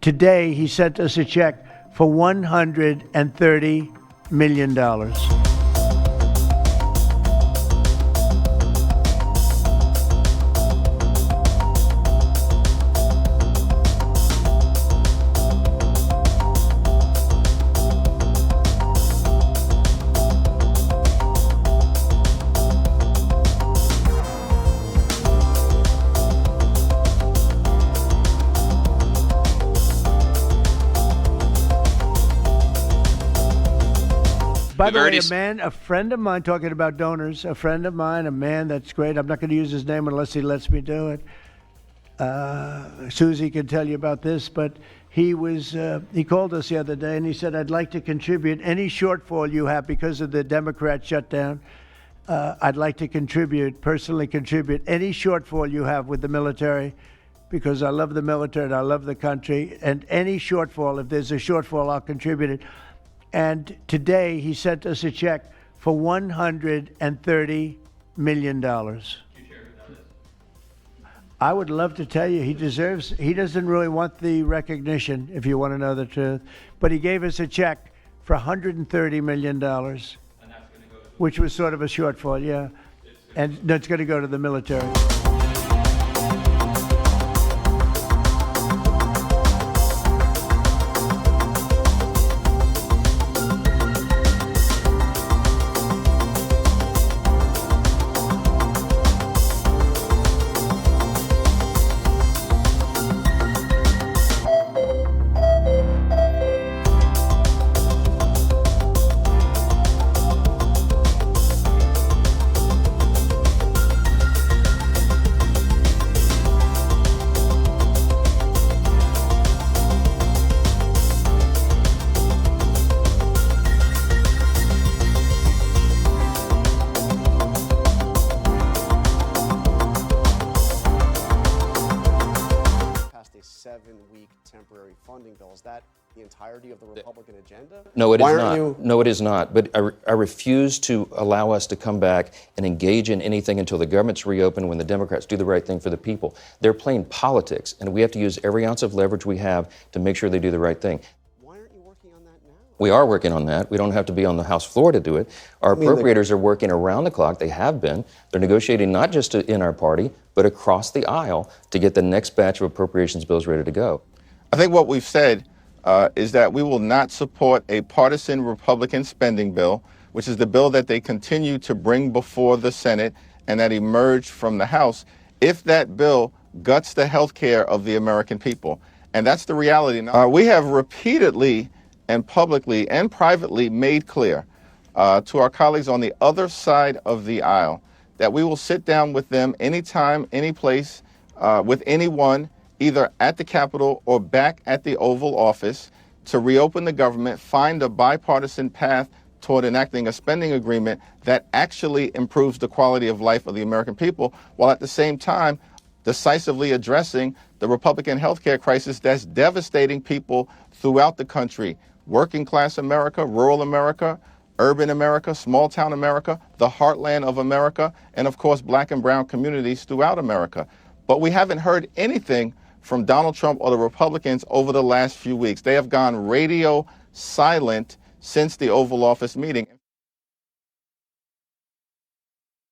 today he sent us a check for $130 million. By the way, a friend of mine, talking about donors, a friend of mine, a man that's great. I'm not going to use his name unless he lets me do it. Susie can tell you about this, but he called us the other day and he said, I'd like to contribute any shortfall you have because of the Democrat shutdown. I'd like to personally contribute any shortfall you have with the military, because I love the military and I love the country. And any shortfall, if there's a shortfall, I'll contribute it. And today he sent us a check for $130 million. I would love to tell you he doesn't really want the recognition, if you want to know the truth, but he gave us a check for $130 million, which was sort of a shortfall, yeah. And that's going to go to the military. Seven-week temporary funding bill. Is that the entirety of the Republican agenda? No, it is not. No, it is not. But I refuse to allow us to come back and engage in anything until the government's reopened, when the Democrats do the right thing for the people. They're playing politics, and we have to use every ounce of leverage we have to make sure they do the right thing. Why aren't you working on that now? We are working on that. We don't have to be on the House floor to do it. Our appropriators are working around the clock. They have been. They're negotiating not just in our party, but across the aisle to get the next batch of appropriations bills ready to go. I think what we've said is that we will not support a partisan Republican spending bill, which is the bill that they continue to bring before the Senate and that emerged from the House, if that bill guts the health care of the American people. And that's the reality. We have repeatedly and publicly and privately made clear to our colleagues on the other side of the aisle that we will sit down with them anytime, any place, with anyone, either at the Capitol or back at the Oval Office, to reopen the government, find a bipartisan path toward enacting a spending agreement that actually improves the quality of life of the American people, while at the same time decisively addressing the Republican healthcare crisis that's devastating people throughout the country. Working class America, rural America, urban America, small town America, the heartland of America, and of course black and brown communities throughout America. But we haven't heard anything from Donald Trump or the Republicans over the last few weeks. They have gone radio silent since the Oval Office meeting.